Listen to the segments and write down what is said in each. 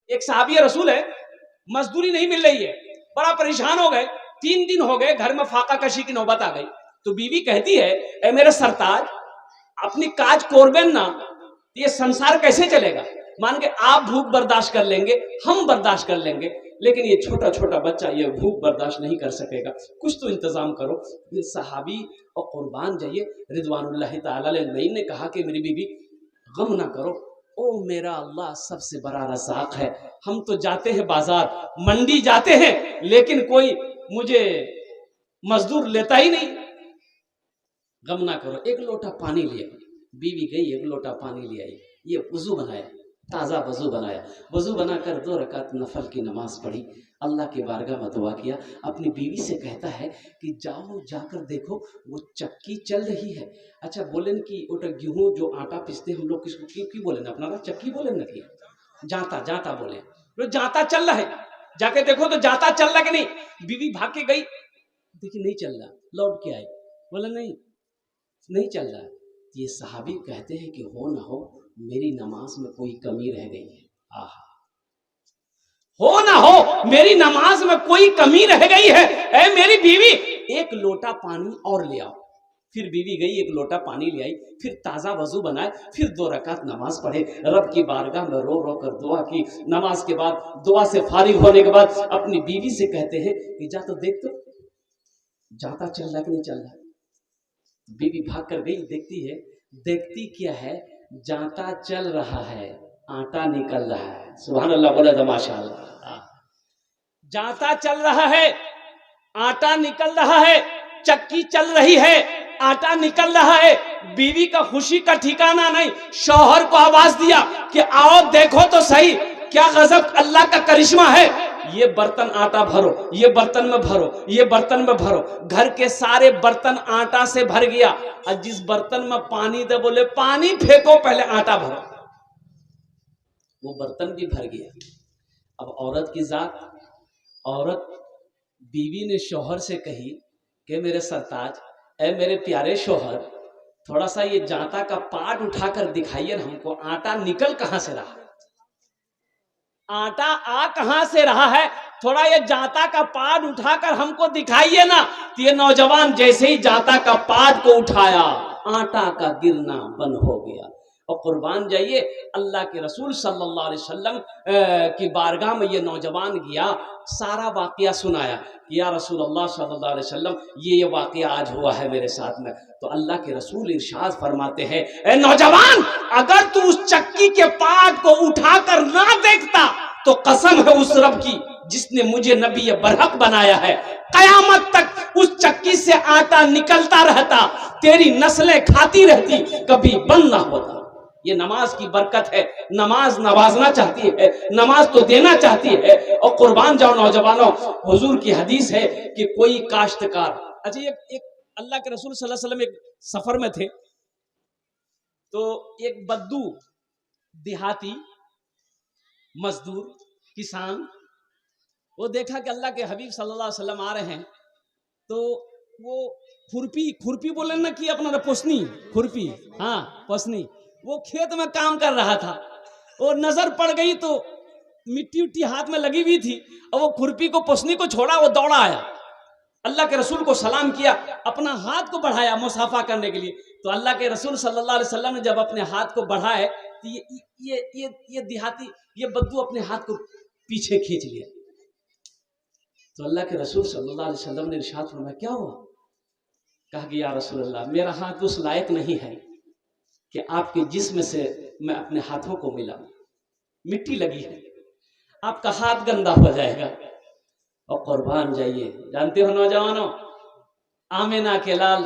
ایک صحابی رسول ہے، مزدوری نہیں مل رہی ہے، بڑا پریشان ہو گئے، 3 دن ہو گئے، گھر میں فاقہ کشی کی نوبت آ گئی. تو بیوی کہتی ہے اے میرے سرتاج اپنی کاج کوربین نا، یہ سنسار کیسے چلے گا؟ مان کے آپ بھوک برداشت کر لیں گے، ہم برداشت کر لیں گے، لیکن یہ چھوٹا چھوٹا بچہ یہ بھوک برداشت نہیں کر سکے گا، کچھ تو انتظام کرو. یہ صحابی اور قربان جائیے رضوان اللہ تعالی علیہ نے کہا کہ میری بیوی غم نہ کرو، او میرا اللہ سب سے بڑا رزاق ہے. ہم تو جاتے ہیں بازار منڈی جاتے ہیں لیکن کوئی مجھے مزدور لیتا ہی نہیں. غم نہ کرو. ایک لوٹا پانی لے آئی. بیوی گئی ایک لوٹا پانی لے آئی، یہ وضو بنایا، تازہ وضو بنایا، وضو بنا کر 2 رکعت نفل کی نماز پڑھی، اللہ کی بارگاہ میں دعا کیا. اپنی بیوی سے کہتا ہے کہ جاؤ جا کر دیکھو وہ چکی چل رہی ہے. اچھا بولیں کہ اوٹا گیہوں جو آٹا پیستے ہم لوگ کس کو کی بولیں اپنا چکی بولیں نا، کہ جاتا بولیں، جاتا چل رہا ہے، جا کے دیکھو تو جاتا چل رہا کہ نہیں. بیوی بھاگ کے گئی، دیکھی نہیں چل رہا، لوٹ کے آئی، بولا نہیں چل رہا. یہ صحابی کہتے ہیں کہ ہو نہ ہو میری نماز میں کوئی کمی رہ گئی ہے. ہو نہ ہو میری نماز میں کوئی کمی رہ گئی ہے، اے میری بیوی ایک لوٹا پانی اور لے آؤ. پھر بیوی گئی ایک لوٹا پانی لے آئی، پھر تازہ وضو بنائے، پھر 2 رکعت نماز پڑھے، رب کی بارگاہ میں رو رو کر دعا کی. نماز کے بعد دعا سے فارغ ہونے کے بعد اپنی بیوی سے کہتے ہیں کہ جا تو دیکھ تو جاتا چل رہا کہ نہیں چل رہا. بیوی بھاگ کر گئی، دیکھتی کیا ہے، جاتا چل رہا ہے، آٹا نکل رہا ہے. سبحان اللہ بولا تھا ماشاء اللہ. جاتا چل رہا ہے، آٹا نکل رہا ہے، چکی چل رہی ہے، آٹا نکل رہا ہے. بیوی کا خوشی کا ٹھکانہ نہیں. شوہر کو آواز دیا کہ آؤ دیکھو تو صحیح کیا غضب اللہ کا کرشمہ ہے. یہ برتن آٹا بھرو، یہ برتن میں بھرو، یہ برتن میں بھرو. گھر کے سارے برتن آٹا سے بھر گیا، اور جس برتن میں پانی دے بولے پانی پھینکو پہلے آٹا بھرو، وہ برتن بھی بھر گیا. اب عورت کی ذات، عورت بیوی نے شوہر سے کہی کہ میرے سرتاج، اے میرے پیارے شوہر، تھوڑا سا یہ جاتا کا پاٹ اٹھا کر دکھائیے ہم کو، آٹا نکل کہاں سے رہا، آٹا آ کہاں سے رہا ہے، تھوڑا یہ جاتا کا پاٹ اٹھا کر ہم کو دکھائیے نا. تو یہ نوجوان جیسے ہی جاتا کا پاٹ کو اٹھایا، آٹا کا گرنا بند ہو گیا. اور قربان جائیے اللہ کے رسول صلی اللہ علیہ وسلم کی بارگاہ میں یہ نوجوان گیا، سارا واقعہ سنایا. یا رسول اللہ صلی اللہ علیہ وسلم یہ واقعہ آج ہوا ہے میرے ساتھ میں. تو اللہ کے رسول ارشاد فرماتے ہیں اے نوجوان، اگر تو اس چکی کے پاٹ کو اٹھا کر نہ دیکھتا تو قسم ہے اس رب کی جس نے مجھے نبی برحق بنایا ہے، قیامت تک اس چکی سے آٹا نکلتا رہتا، تیری نسلیں کھاتی رہتی، کبھی بند نہ ہوتا. یہ نماز کی برکت ہے. نماز نوازنا چاہتی ہے، نماز تو دینا چاہتی ہے. اور قربان جاؤ نوجوانوں، حضور کی حدیث ہے کہ کوئی کاشتکار، اچھا ایک اللہ کے رسول صلی اللہ علیہ وسلم ایک سفر میں تھے، تو ایک بدو دیہاتی مزدور کسان، وہ دیکھا کہ اللہ کے حبیب صلی اللہ علیہ وسلم آ رہے ہیں، تو وہ کھرپی بولیں نا کہ اپنا پوسنی کھرپی، ہاں پوسنی، وہ کھیت میں کام کر رہا تھا، اور نظر پڑ گئی تو مٹی ہاتھ میں لگی ہوئی تھی، اور وہ کھرپی کو پوسنی کو چھوڑا، وہ دوڑا آیا، اللہ کے رسول کو سلام کیا، اپنا ہاتھ کو بڑھایا مصافحہ کرنے کے لیے. تو اللہ کے رسول صلی اللہ علیہ وسلم نے جب اپنے ہاتھ کو بڑھائے تو یہ دیہاتی، یہ بدو اپنے ہاتھ کو پیچھے کھینچ لیا. تو اللہ کے رسول صلی اللہ علیہ وسلم نے ارشاد فرمایا کیا ہوا؟ کہا کہ یا رسول اللہ میرا ہاتھ اس لائق نہیں ہے کہ آپ کے جسم سے میں اپنے ہاتھوں کو ملا، مٹی لگی ہے، آپ کا ہاتھ گندا ہو جائے گا. اور قربان جائیے، جانتے ہو نوجوانوں، آمینہ کے لال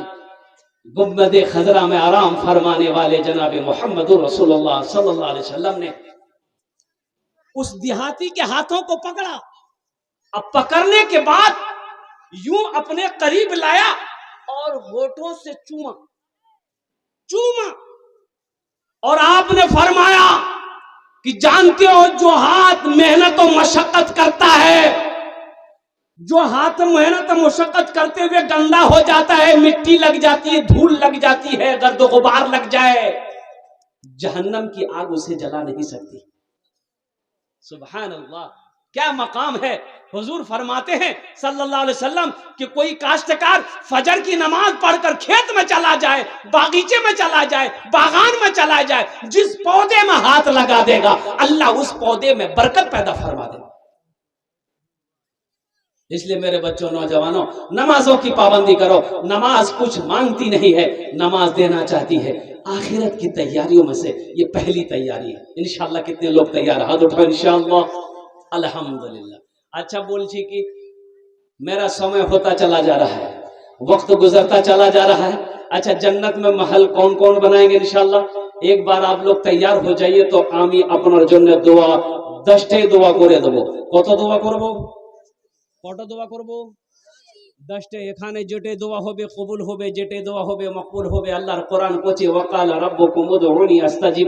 گنبد خضرا میں آرام فرمانے والے جناب محمد رسول اللہ صلی اللہ علیہ وسلم نے اس دیہاتی کے ہاتھوں کو پکڑا. اب پکڑنے کے بعد یوں اپنے قریب لایا اور ہونٹوں سے چوما، اور آپ نے فرمایا کہ جانتے ہو جو ہاتھ محنت و مشقت کرتا ہے، جو ہاتھ محنت و مشقت کرتے ہوئے گندا ہو جاتا ہے، مٹی لگ جاتی ہے، دھول لگ جاتی ہے، گرد و غبار لگ جائے، جہنم کی آگ اسے جلا نہیں سکتی. سبحان اللہ، کیا مقام ہے. حضور فرماتے ہیں صلی اللہ علیہ وسلم کہ کوئی کاشتکار فجر کی نماز پڑھ کر کھیت میں چلا جائے، باغیچے میں چلا جائے، باغان میں چلا جائے، جس پودے میں ہاتھ لگا دے گا اللہ اس پودے میں برکت پیدا فرما دے گا. اس لیے میرے بچوں، نوجوانوں، نمازوں کی پابندی کرو. نماز کچھ مانگتی نہیں ہے، نماز دینا چاہتی ہے. آخرت کی تیاریوں میں سے یہ پہلی تیاری ہے. انشاءاللہ کتنے لوگ تیار ہیں؟ ہاتھ اٹھاؤ انشاءاللہ. الحمدللہ. اچھا بول چی کہ میرا سمے ہوتا چلا جا رہا ہے، وقت گزرتا چلا جا رہا ہے. اچھا جنت میں محل کون کون بنائیں گے انشاءاللہ؟ ایک بار آپ لوگ تیار ہو جائیے تو আমি আপনার জন্য দোয়া 10টাই দোয়া করে দেব. কত দোয়া করব? কটা দোয়া করব? 10টে. এখানে যেটে দোয়া হবে কবুল হবে, যেটে দোয়া হবে মকবুল হবে. আল্লাহর কোরআন কোচে ওয়াকাল রব্বুকুম উদউনি আস্তাজিব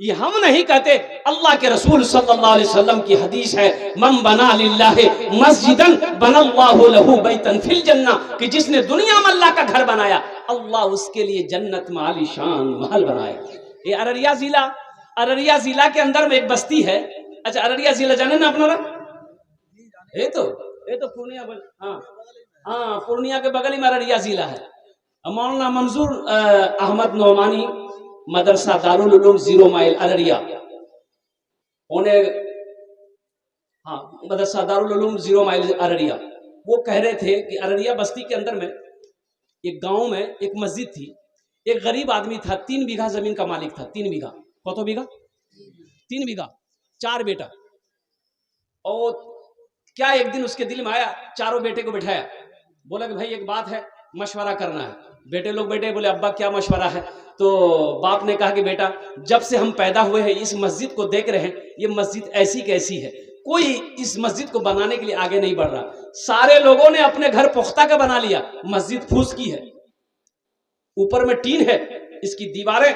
یہ ہم نہیں کہتے. اللہ کے رسول صلی اللہ علیہ وسلم کی حدیث ہے من بنا للہ مسجدا بنا اللہ لہ بیتا فی الجنہ، کہ جس نے دنیا میں اللہ کا گھر بنایا اللہ اس کے لیے جنت میں عالی شان محل بنائے. یہ ارریہ ضلع کے اندر میں ایک بستی ہے. اچھا ارریہ ضلع جانے نا اپنا؟ یہ تو پورنیہ، ہاں پورنیہ کے بغل میں ارریہ ضلع ہے. مولانا منظور احمد نعمانی مدرسہ دارالعلوم 0 مائل ارریہ، انہیں ہاں مدرسہ دارالعلوم 0 مائل ارریہ. وہ کہہ رہے تھے کہ ارریہ بستی کے اندر میں ایک گاؤں میں ایک مسجد تھی. ایک غریب آدمی تھا، 3 بیگھا زمین کا مالک تھا. 3 بیگھا. کتو بیگھا؟ 3 بیگھا. 4 بیٹا. اور کیا ایک دن اس کے دل میں آیا، چاروں بیٹے کو بٹھایا، بولا کہ بھائی ایک بات ہے، مشورہ کرنا ہے. بیٹے لوگ بیٹے، بولے ابا کیا مشورہ ہے؟ تو باپ نے کہا کہ بیٹا جب سے ہم پیدا ہوئے ہیں اس مسجد کو دیکھ رہے ہیں، یہ مسجد ایسی کیسی ہے، کوئی اس مسجد کو بنانے کے لیے آگے نہیں بڑھ رہا. سارے لوگوں نے اپنے گھر پختہ کا بنا لیا، مسجد پھوس کی ہے، اوپر میں ٹین ہے، اس کی دیواریں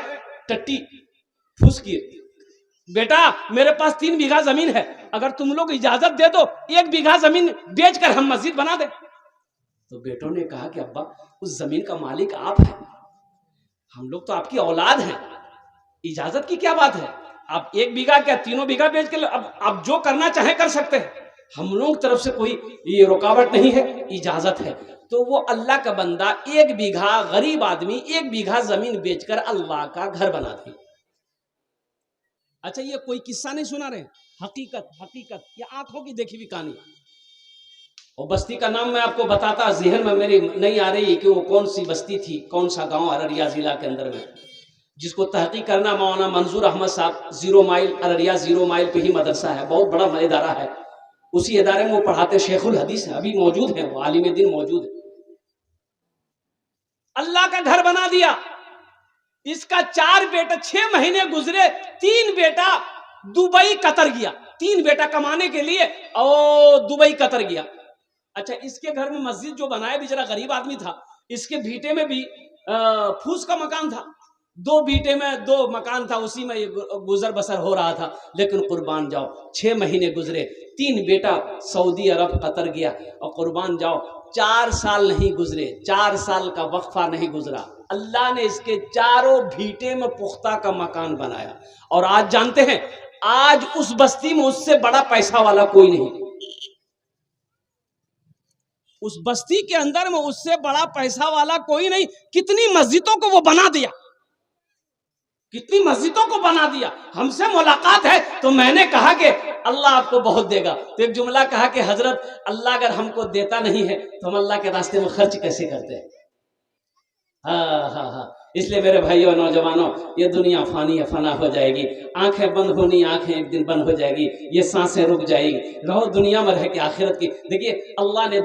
ٹٹی پھوس کی ہے. بیٹا میرے پاس 3 بیگھا زمین ہے، اگر تم لوگ اجازت دے دو 1 بیگھا زمین بیچ کر ہم مسجد بنا دیں. تو بیٹوں نے کہا کہ ابا اس زمین کا مالک آپ ہیں، ہم لوگ تو آپ کی اولاد ہیں، اجازت کی کیا بات ہے؟ آپ 1 بیگھا کیا 3 بیگھا بیچ کے اب آپ جو کرنا چاہیں کر سکتے ہیں، ہم لوگ طرف سے کوئی یہ رکاوٹ نہیں ہے، اجازت ہے. تو وہ اللہ کا بندہ 1 بیگھا، غریب آدمی 1 بیگھا زمین بیچ کر اللہ کا گھر بنا دی. اچھا یہ کوئی قصہ نہیں سنا رہے، حقیقت یہ آنکھوں کی دیکھی ہوئی کہانی. اور بستی کا نام میں آپ کو بتاتا، ذہن میں میری نہیں آ رہی کہ وہ کون سی بستی تھی، کون سا گاؤں ارریہ ضلع کے اندر میں، جس کو تحقیق کرنا مولانا منظور احمد صاحب 0 مائل ارریہ 0 مائل پہ ہی مدرسہ ہے، بہت بڑا ادارہ ہے. اسی ادارے میں وہ پڑھاتے، شیخ الحدیث ہیں، ابھی موجود ہیں، وہ عالم دین موجود ہے. اللہ کا گھر بنا دیا. اس کا 4 بیٹا 6 مہینے گزرے، 3 بیٹا دبئی قطر گیا، 3 بیٹا کمانے کے لیے اور دبئی قطر گیا. اچھا اس کے گھر میں مسجد جو بنایا بیچارہ غریب آدمی تھا، اس کے بھیٹے میں بھی پھوس کا مکان تھا، 2 بھیٹے میں 2 مکان تھا، اسی میں گزر بسر ہو رہا تھا. لیکن قربان جاؤ 6 مہینے گزرے، 3 بیٹا سعودی عرب قطر گیا، اور قربان جاؤ 4 سال نہیں گزرے، 4 سال کا وقفہ نہیں گزرا، اللہ نے اس کے چاروں بھیٹے میں پختہ کا مکان بنایا. اور آج جانتے ہیں آج اس بستی میں اس سے بڑا پیسہ والا کوئی نہیں، اس بستی کے اندر میں اس سے بڑا پیسہ والا کوئی نہیں. کتنی مسجدوں کو وہ بنا دیا، کتنی مسجدوں کو بنا دیا. ہم سے ملاقات ہے تو میں نے کہا کہ اللہ آپ کو بہت دے گا، تو ایک جملہ کہا کہ حضرت اللہ اگر ہم کو دیتا نہیں ہے تو ہم اللہ کے راستے میں خرچ کیسے کرتے ہیں؟ ہاں. اس لیے میرے بھائیوں اور نوجوانوں، یہ دنیا فانی ہے، فنا ہو جائے گی، آنکھیں بند ہونی، آنکھیں ایک دن بند ہو جائے گی، یہ سانسیں رک جائے گی، رہو دنیا میں رہ کے آخرت کی۔ دیکھیے اللہ نے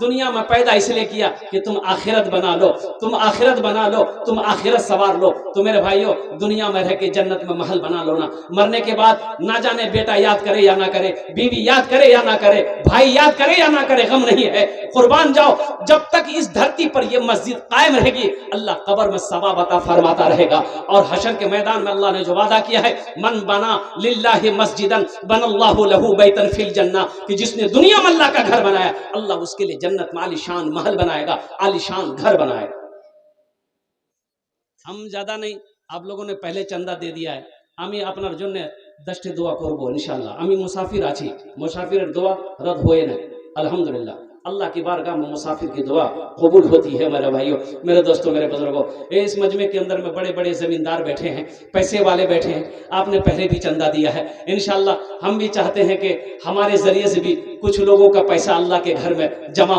دنیا میں پیدا اس لیے کیا کہ تم آخرت بنا لو، تم آخرت بنا لو، تم آخرت سوار لو۔ تو میرے بھائیوں دنیا میں رہ کے جنت میں محل بنا لو نا، مرنے کے بعد نہ جانے بیٹا یاد کرے یا نہ کرے، بیوی یاد کرے یا نہ کرے، بھائی یاد کرے یا نہ کرے، غم نہیں ہے، قربان جاؤ۔ جب تک اس دھرتی پر یہ مسجد قائم رہے گی اللہ قبر میں ثواب عطا فرماتا رہے گا، اور حشر کے میدان میں اللہ نے جو وعدہ کیا ہے، من بنا للہ مسجدا بن اللہ لہ بیتا فی الجنہ، کہ جس نے دنیا میں اللہ کا گھر بنایا اللہ اس کے لیے جنت میں عالی شان محل بنائے گا، عالی شان گھر بنائے گا۔ ہم زیادہ نہیں، آپ لوگوں نے پہلے چندہ دے دیا ہے، আমি আপনার জন্য 10টি দোয়া করব ইনশাআল্লাহ। আমি মুসাফির আছি, মুসাফিরের দোয়া রদ হয়ে না الحمدللہ। اللہ کی بارگاہ میں مسافر کی دعا قبول ہوتی ہے میرے بھائیوں، میرے دوستوں، میرے بزرگوں۔ اس مجمع کے اندر میں بڑے بڑے زمیندار بیٹھے ہیں، پیسے والے بیٹھے ہیں، آپ نے پہلے بھی چندہ دیا ہے، انشاءاللہ ہم بھی چاہتے ہیں کہ ہمارے ذریعے سے بھی کچھ لوگوں کا پیسہ اللہ کے گھر میں جمع